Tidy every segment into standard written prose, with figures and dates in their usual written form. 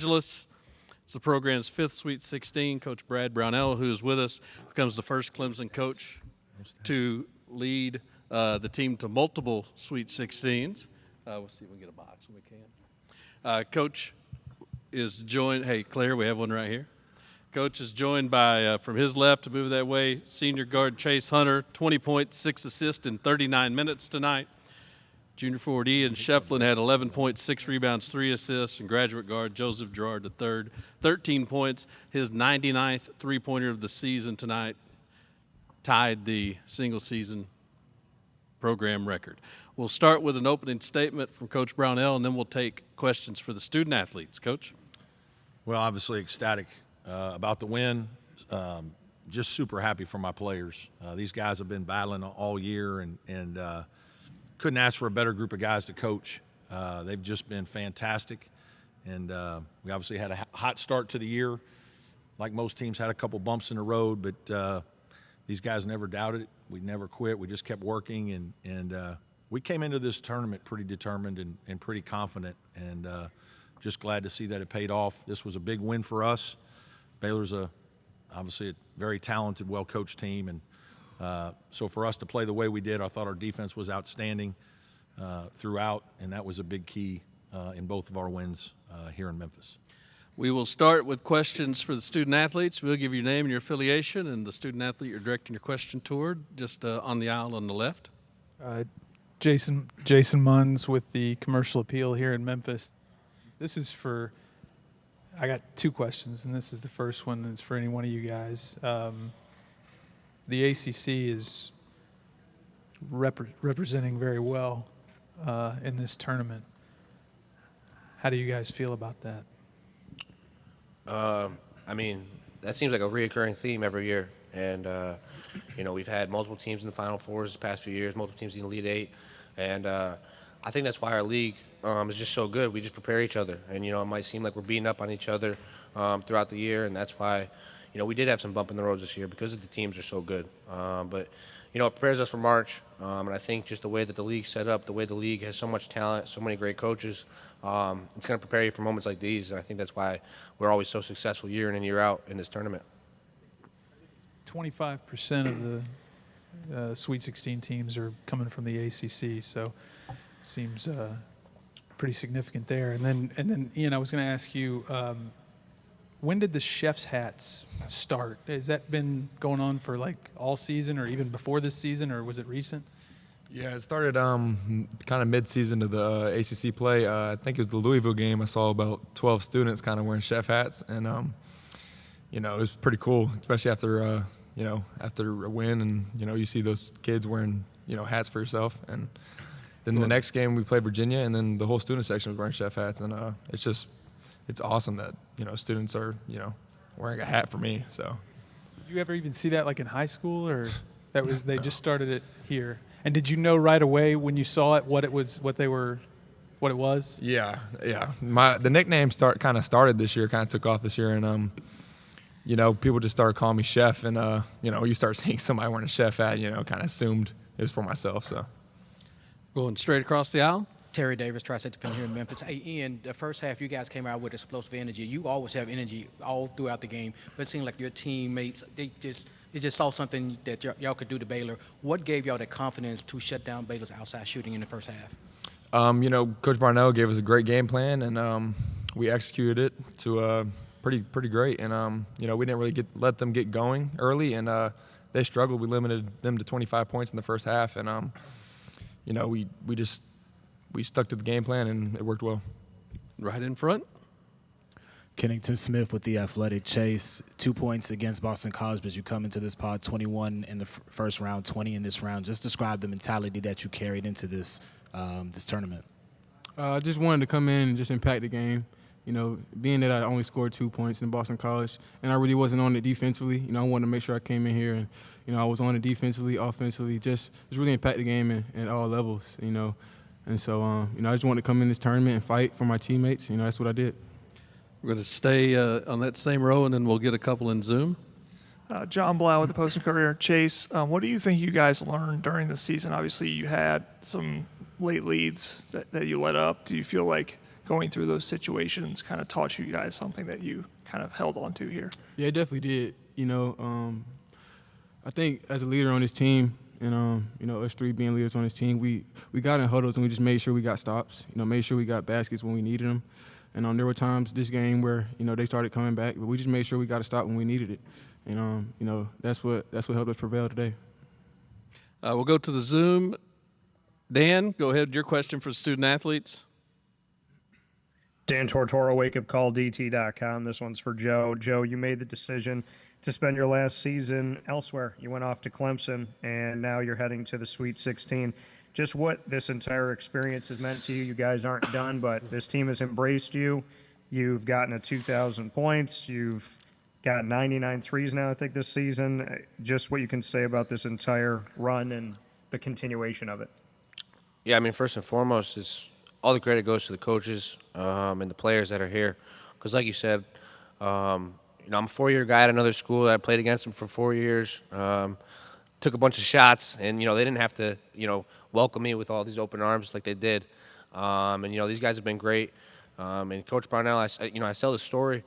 Angeles. It's the program's fifth Sweet 16. Coach Brad Brownell, who is with us, becomes the first Clemson coach to lead the team to multiple Sweet 16s. We'll see if we can get a box when we can. Coach is joined. Hey, Claire, we have one right here. Coach is joined by, from his left to move that way, senior guard Chase Hunter, 20 points, 6 assists in 39 minutes tonight. Junior forward Ian Shefflin had 11 points, 6 rebounds, 3 assists, and graduate guard Joseph Gerard III, 13 points, his 99th three-pointer of the season tonight, tied the single-season program record. We'll start with an opening statement from Coach Brownell, and then we'll take questions for the student-athletes. Coach? Well, obviously ecstatic about the win. Just super happy for my players. These guys have been battling all year, and couldn't ask for a better group of guys to coach. They've just been fantastic, and we obviously had a hot start to the year. Like most teams, had a couple bumps in the road, but these guys never doubted it. We never quit. We just kept working, and we came into this tournament pretty determined and pretty confident, and just glad to see that it paid off. This was a big win for us. Baylor's obviously a very talented, well-coached team, and so for us to play the way we did, I thought our defense was outstanding throughout, and that was a big key in both of our wins here in Memphis. We will start with questions for the student-athletes. We'll give your name and your affiliation, and the student-athlete you're directing your question toward, just on the aisle on the left. Jason Munns with the Commercial Appeal here in Memphis. This is for – I got two questions, and this is the first one that's for any one of you guys. The ACC is representing very well in this tournament. How do you guys feel about that? I mean, that seems like a reoccurring theme every year. And, we've had multiple teams in the Final Fours the past few years, multiple teams in the Elite Eight. And I think that's why our league is just so good. We just prepare each other. And, it might seem like we're beating up on each other throughout the year, and that's why – we did have some bump in the roads this year because the teams are so good. But, it prepares us for March. And I think just the way that the league's set up, the way the league has so much talent, so many great coaches, it's going to prepare you for moments like these. And I think that's why we're always so successful year in and year out in this tournament. 25% of the Sweet 16 teams are coming from the ACC, so seems pretty significant there. And then Ian, I was going to ask you, when did the chef's hats start? Has that been going on for like all season or even before this season, or was it recent? Yeah, it started kind of mid-season of the ACC play. I think it was the Louisville game. I saw about 12 students kind of wearing chef hats, and it was pretty cool, especially after after a win, and you see those kids wearing hats for yourself. And then the next game we played Virginia, and then the whole student section was wearing chef hats, and it's awesome that students are wearing a hat for me. So, did you ever even see that like in high school, or they just started it here? And did you know right away when you saw it what it was? Yeah. The nickname started this year, kind of took off this year, and people just started calling me chef, and you start seeing somebody wearing a chef hat, kind of assumed it was for myself. So, going straight across the aisle. Terry Davis, Tri-State Defender here in Memphis. Hey, Ian, the first half you guys came out with explosive energy. You always have energy all throughout the game, but it seemed like your teammates, they just saw something that y'all could do to Baylor. What gave y'all the confidence to shut down Baylor's outside shooting in the first half? Coach Barnell gave us a great game plan, and we executed it to pretty great. And we didn't really let them get going early, and they struggled. We limited them to 25 points in the first half, and we stuck to the game plan, and it worked well. Right in front. Kennington Smith with The Athletic. Chase, 2 points against Boston College, but you come into this pod 21 in the first round, 20 in this round. Just describe the mentality that you carried into this tournament. I just wanted to come in and just impact the game. Being that I only scored 2 points in Boston College, and I really wasn't on it defensively. I wanted to make sure I came in here and, I was on it defensively, offensively, just really impact the game at all levels, And so, I just wanted to come in this tournament and fight for my teammates. That's what I did. We're going to stay on that same row, and then we'll get a couple in Zoom. John Blau with the Post-Courier. Chase, what do you think you guys learned during the season? Obviously, you had some late leads that you let up. Do you feel like going through those situations kind of taught you guys something that you kind of held on to here? Yeah, it definitely did. I think as a leader on this team, and us three being leaders on this team, we got in huddles and we just made sure we got stops. Made sure we got baskets when we needed them. And there were times this game where they started coming back, but we just made sure we got a stop when we needed it. And that's what helped us prevail today. We'll go to the Zoom. Dan, go ahead. Your question for student athletes. Dan Tortora, wakeupcalldt.com. This one's for Joe. Joe, you made the decision to spend your last season elsewhere. You went off to Clemson, and now you're heading to the Sweet 16. Just what this entire experience has meant to you. You guys aren't done, but this team has embraced you. You've gotten 2,000 points. You've got 99 threes now, I think, this season. Just what you can say about this entire run and the continuation of it. Yeah, I mean, first and foremost, it's all the credit goes to the coaches and the players that are here. Because like you said, I'm a 4-year guy at another school. I played against them for 4 years. Took a bunch of shots, and, they didn't have to, welcome me with all these open arms like they did. And, these guys have been great. And Coach Brownell, I tell the story.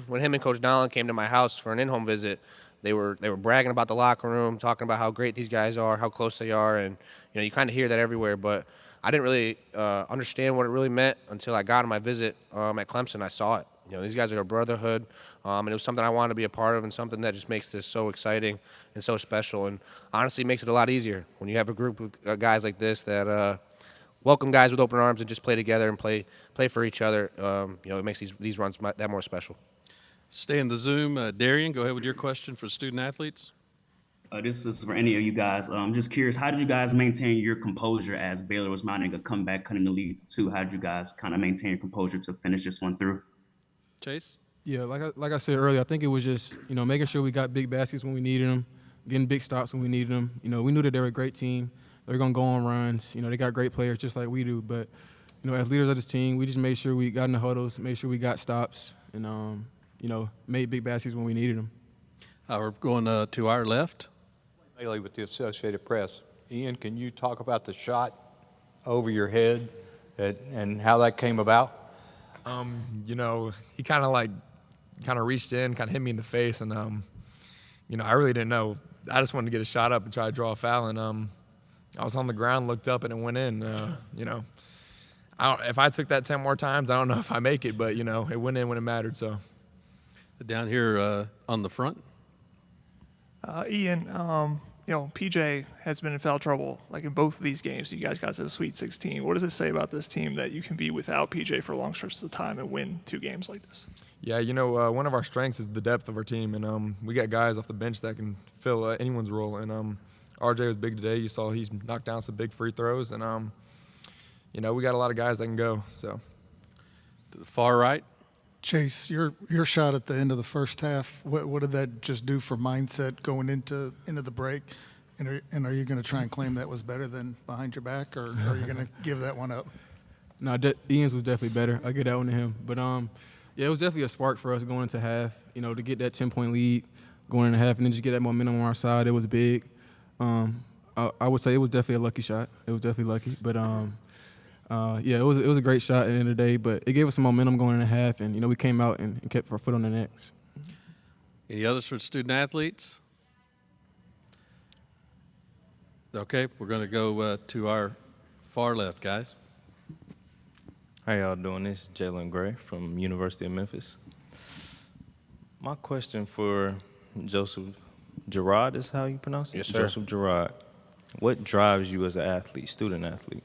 When him and Coach Nolan came to my house for an in-home visit, they were bragging about the locker room, talking about how great these guys are, how close they are, and you kind of hear that everywhere. But I didn't really understand what it really meant until I got on my visit at Clemson. I saw it. These guys are a brotherhood, and it was something I wanted to be a part of, and something that just makes this so exciting and so special, and honestly makes it a lot easier when you have a group of guys like this that welcome guys with open arms and just play together and play for each other. It makes these runs that more special. Stay in the Zoom. Darian, go ahead with your question for student athletes. This is for any of you guys. I'm just curious, how did you guys maintain your composure as Baylor was mounting a comeback, cutting the lead to 2? How did you guys kind of maintain your composure to finish this one through? Chase? Yeah, like I said earlier, I think it was just, making sure we got big baskets when we needed them, getting big stops when we needed them. We knew that they were a great team. They were going to go on runs. They got great players just like we do. But, as leaders of this team, we just made sure we got in the huddles, made sure we got stops, and, made big baskets when we needed them. We're going to our left. Bailey with the Associated Press. Ian, can you talk about the shot over your head and how that came about? He kind of reached in, kind of hit me in the face, and I really didn't know. I just wanted to get a shot up and try to draw a foul, and I was on the ground, looked up, and it went in. If I took that 10 more times, I don't know if I make it, but it went in when it mattered. So down here on the front. Ian, PJ has been in foul trouble like in both of these games. You guys got to the Sweet 16. What does it say about this team that you can be without PJ for long stretches of time and win 2 games like this? Yeah, one of our strengths is the depth of our team, and we got guys off the bench that can fill anyone's role. And RJ was big today. You saw he's knocked down some big free throws, and we got a lot of guys that can go. So to the far right. Chase, your shot at the end of the first half, what did that just do for mindset going into the break? And are you going to try and claim that was better than behind your back, or are you going to give that one up? No, Ian's was definitely better. I get that one to him. But, it was definitely a spark for us going into half, to get that 10-point lead going into half and then just get that momentum on our side. It was big. I would say it was definitely a lucky shot. It was definitely lucky. But, it was a great shot at the end of the day, but it gave us some momentum going into half, and, we came out and kept our foot on the necks. Any others for student athletes? Okay, we're going to go to our far left, guys. How y'all doing? This is Jalen Gray from University of Memphis. My question for Joseph Girard is how you pronounce it? Yes, sir. Joseph Girard. What drives you as an athlete, student athlete?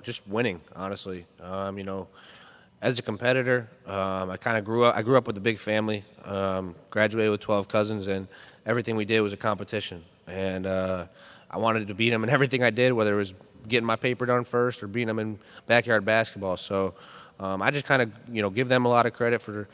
Just winning, honestly. As a competitor, I grew up with a big family, graduated with 12 cousins, and everything we did was a competition. And I wanted to beat them in everything I did, whether it was getting my paper done first or beating them in backyard basketball. So I just give them a lot of credit for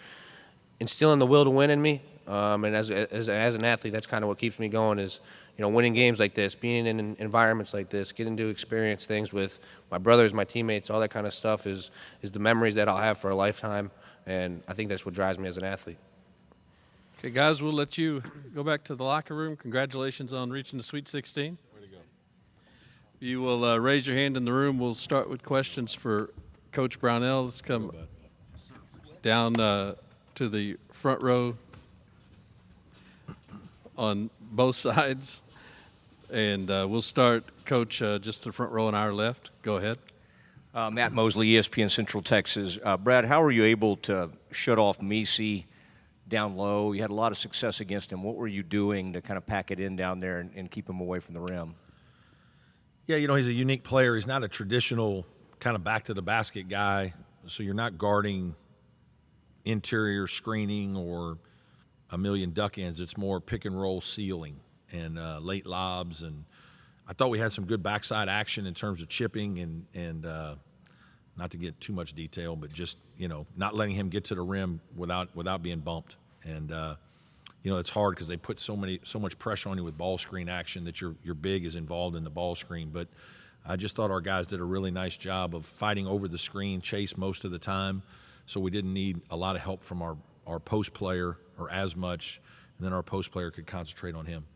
instilling the will to win in me. And as an athlete, that's kind of what keeps me going is, winning games like this, being in environments like this, getting to experience things with my brothers, my teammates, all that kind of stuff is the memories that I'll have for a lifetime. And I think that's what drives me as an athlete. Okay, guys, we'll let you go back to the locker room. Congratulations on reaching the Sweet 16. Way to go. You will raise your hand in the room. We'll start with questions for Coach Brownell. Let's come down to the front row on both sides. And we'll start, Coach, just the front row on our left. Go ahead. Matt Mosley, ESPN Central Texas. Brad, how were you able to shut off Messi down low? You had a lot of success against him. What were you doing to kind of pack it in down there and keep him away from the rim? Yeah, he's a unique player. He's not a traditional kind of back-to-the-basket guy, so you're not guarding interior screening or a million duck-ins. It's more pick-and-roll sealing and late lobs. And I thought we had some good backside action in terms of chipping and not to get too much detail, but just, not letting him get to the rim without being bumped. And, it's hard because they put so much pressure on you with ball screen action that your big is involved in the ball screen. But I just thought our guys did a really nice job of fighting over the screen, chase most of the time, so we didn't need a lot of help from our post player or as much, and then our post player could concentrate on him.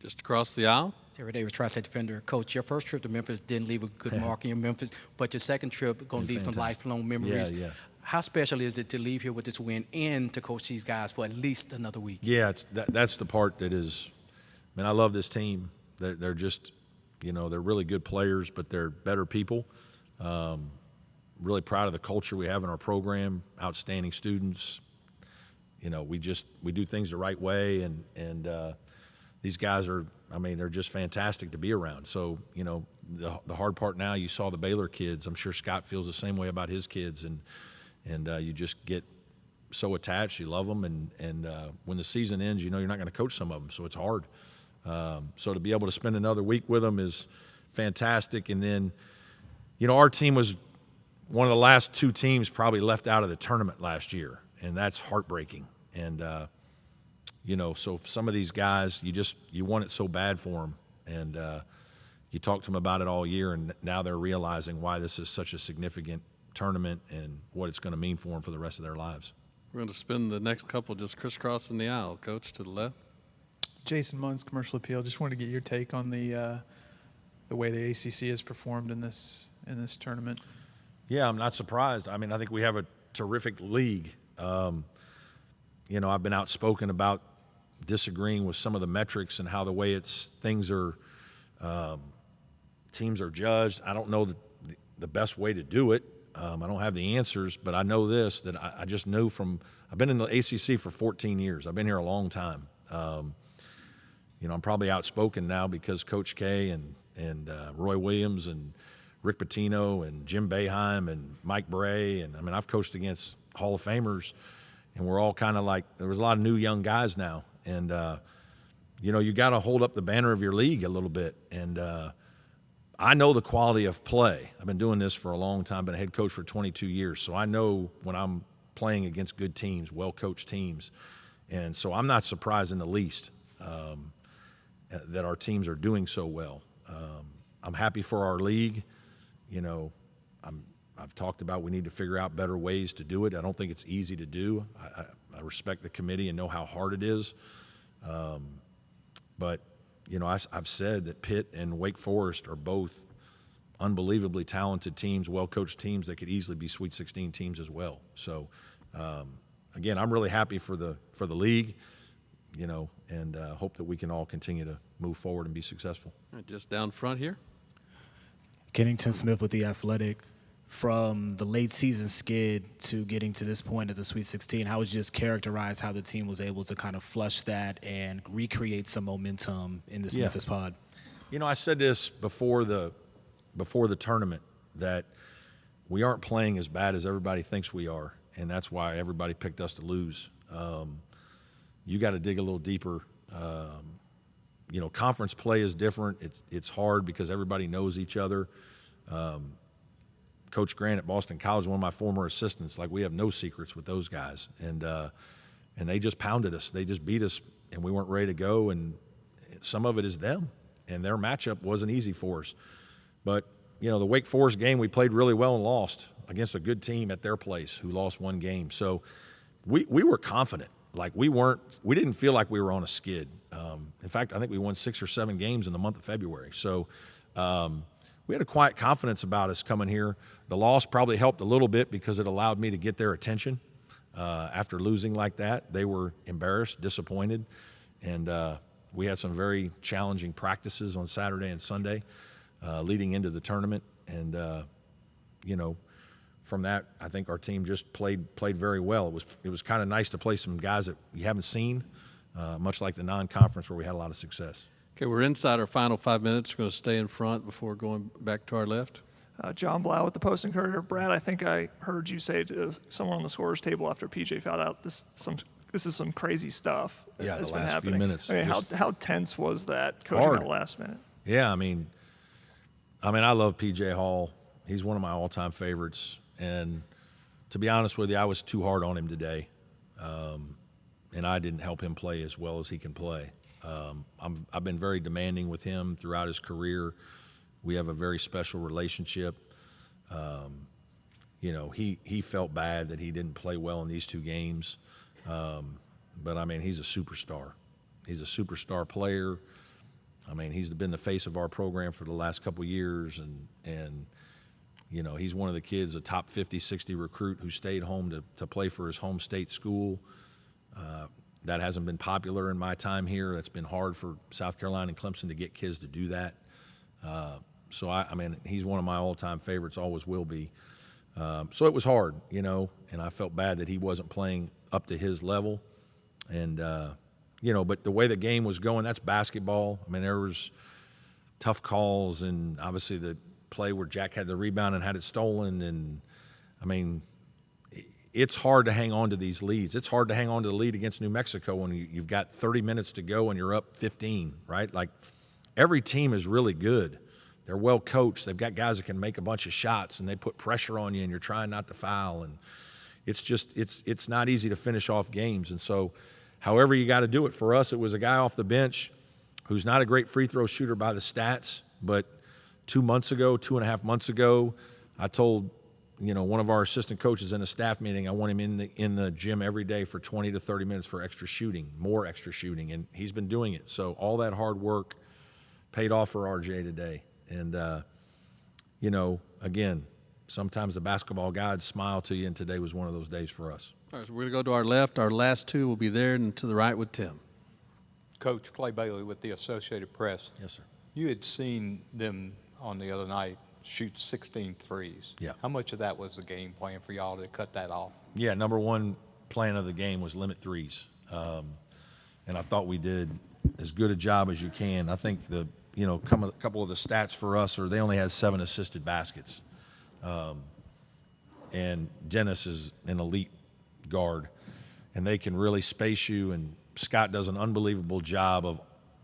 Just across the aisle. Terry Davis, Tri-State defender. Coach, your first trip to Memphis didn't leave a good mark in Memphis, but your second trip going to leave some lifelong memories. Yeah. How special is it to leave here with this win and to coach these guys for at least another week? Yeah, that's the part that is, I love this team. They're just, they're really good players, but they're better people. Really proud of the culture we have in our program, outstanding students. We do things the right way, and these guys are, they're just fantastic to be around. So, the hard part now, you saw the Baylor kids. I'm sure Scott feels the same way about his kids, and you just get so attached. You love them, and when the season ends, you're not going to coach some of them, so it's hard. So to be able to spend another week with them is fantastic. And then, our team was one of the last two teams probably left out of the tournament last year, and that's heartbreaking. And so some of these guys, you want it so bad for them, and you talk to them about it all year, and now they're realizing why this is such a significant tournament and what it's going to mean for them for the rest of their lives. We're going to spend the next couple just crisscrossing the aisle. Coach, to the left. Jason Munn's Commercial Appeal. Just wanted to get your take on the way the ACC has performed in this tournament. Yeah, I'm not surprised. I think we have a terrific league. I've been outspoken about disagreeing with some of the metrics and how the way teams are judged. I don't know the best way to do it. I don't have the answers, but I know this, that I just know I've been in the ACC for 14 years. I've been here a long time. I'm probably outspoken now because Coach K and Roy Williams and Rick Pitino and Jim Boeheim and Mike Bray, and I've coached against Hall of Famers, and we're all kind of like, there was a lot of new young guys now, and you got to hold up the banner of your league a little bit. And I know the quality of play. I've been doing this for a long time, been a head coach for 22 years, so I know when I'm playing against good teams, well-coached teams, and so I'm not surprised in the least that our teams are doing so well. I'm happy for our league. I've talked about we need to figure out better ways to do it. I don't think it's easy to do. I respect the committee and know how hard it is. But, I've said that Pitt and Wake Forest are both unbelievably talented teams, well-coached teams that could easily be Sweet 16 teams as well. So, again, I'm really happy for the league, and hope that we can all continue to move forward and be successful. Just down front here. Kennington Smith with The Athletic. From the late season skid to getting to this point at the Sweet 16, how would you just characterize how the team was able to kind of flush that and recreate some momentum in this Memphis pod? I said this before the tournament, that we aren't playing as bad as everybody thinks we are, and that's why everybody picked us to lose. You got to dig a little deeper. Conference play is different. It's hard because everybody knows each other. Coach Grant at Boston College, one of my former assistants, we have no secrets with those guys. And they just pounded us. They just beat us, and we weren't ready to go. And some of it is them. And their matchup wasn't easy for us. But, the Wake Forest game, we played really well and lost against a good team at their place who lost one game. So we were confident. We didn't feel like we were on a skid. In fact, I think we won 6 or 7 games in the month of February. So, we had a quiet confidence about us coming here. The loss probably helped a little bit because it allowed me to get their attention. After losing like that, they were embarrassed, disappointed, and we had some very challenging practices on Saturday and Sunday leading into the tournament. And, from that, I think our team just played very well. It was kind of nice to play some guys that you haven't seen, much like the non-conference where we had a lot of success. Okay, we're inside our final 5 minutes. We're going to stay in front before going back to our left. John Blau with the Post-Courier. Brad, I think I heard you say to someone on the scorer's table after PJ fouled out, this is some crazy stuff that's been happening. Few minutes. I mean, how tense was that coaching hard. that last minute? Yeah, I mean, I love PJ Hall. He's one of my all-time favorites. And to be honest with you, I was too hard on him today, and I didn't help him play as well as he can play. I've been very demanding with him throughout his career. We have a very special relationship. He felt bad that he didn't play well in these 2 games. But, I mean, he's a superstar. He's a superstar player. I mean, he's been the face of our program for the last couple of years. And he's one of the kids, a top 50, 60 recruit who stayed home to play for his home state school. That hasn't been popular in my time here. It's been hard for South Carolina and Clemson to get kids to do that. So, I mean, he's one of my all-time favorites, always will be. So it was hard, and I felt bad that he wasn't playing up to his level. And, but the way the game was going, that's basketball. I mean, there was tough calls, and obviously the play where Jack had the rebound and had it stolen. And, I mean, it's hard to hang on to these leads. It's hard to hang on to the lead against New Mexico when you've got 30 minutes to go and you're up 15, right? Like, every team is really good. They're well coached. They've got guys that can make a bunch of shots, and they put pressure on you, and you're trying not to foul. And it's just it's not easy to finish off games. And so however you got to do it. For us, it was a guy off the bench who's not a great free throw shooter by the stats, but 2.5 months ago, I told one of our assistant coaches in a staff meeting, I want him in the gym every day for 20 to 30 minutes for more extra shooting, and he's been doing it. So all that hard work paid off for RJ today. And, again, sometimes the basketball gods smile to you, and today was one of those days for us. All right, so we're going to go to our left. Our last 2 will be there and to the right with Tim. Coach Clay Bailey with the Associated Press. Yes, sir. You had seen them on the other night shoot 16 threes. Yeah. How much of that was the game plan for y'all to cut that off? Yeah, number one plan of the game was limit threes. And I thought we did as good a job as you can. I think a couple of the stats for us are they only had 7 assisted baskets. And Dennis is an elite guard, and they can really space you, and Scott does an unbelievable job of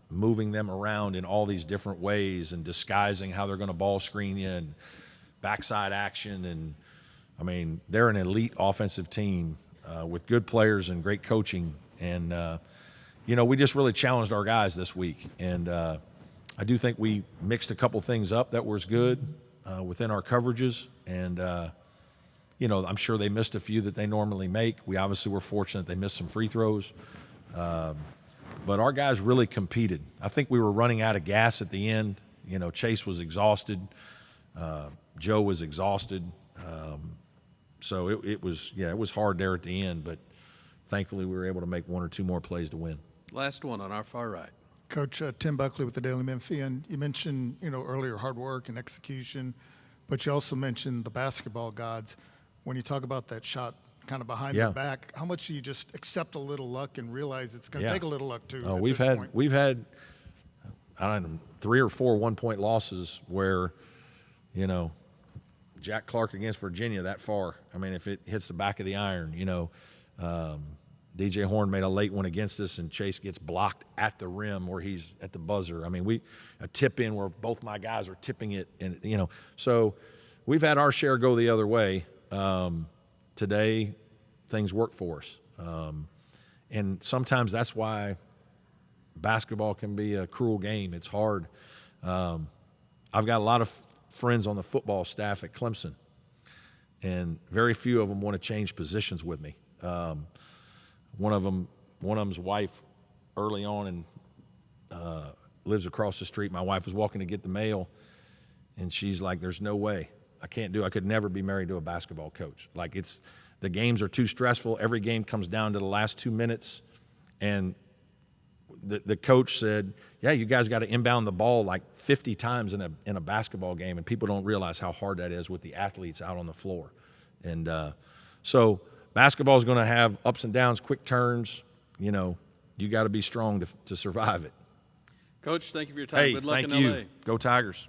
moving them around in all these different ways and disguising how they're going to ball screen you and backside action. And, I mean, they're an elite offensive team with good players and great coaching. And, we just really challenged our guys this week. And I do think we mixed a couple things up that was good within our coverages. And, I'm sure they missed a few that they normally make. We obviously were fortunate they missed some free throws. But our guys really competed. I think we were running out of gas at the end. Chase was exhausted. Joe was exhausted. So it was hard there at the end, but thankfully we were able to make 1 or 2 more plays to win. Last one on our far right. Coach Tim Buckley with the Daily Memphian. You mentioned, earlier hard work and execution, but you also mentioned the basketball gods. When you talk about that shot kind of behind the back, how much do you just accept a little luck and realize it's going to take a little luck too? We've had I don't know, 3 or 4 one-point losses where, Jack Clark against Virginia that far. I mean, if it hits the back of the iron, DJ Horn made a late one against us, and Chase gets blocked at the rim where he's at the buzzer. I mean, a tip in where both my guys are tipping it, and so we've had our share go the other way. Today, things work for us, and sometimes that's why basketball can be a cruel game. It's hard. I've got a lot of friends on the football staff at Clemson, and very few of them want to change positions with me. One of them's wife early on and lives across the street. My wife was walking to get the mail, And she's like, there's no way. I could never be married to a basketball coach. Like, the games are too stressful. Every game comes down to the last 2 minutes. And the coach said, yeah, you guys got to inbound the ball like 50 times in a basketball game, and people don't realize how hard that is with the athletes out on the floor. And so basketball is going to have ups and downs, quick turns. You know, you got to be strong to survive it. Coach, thank you for your time. Hey, Good luck thank in you. LA. Go Tigers.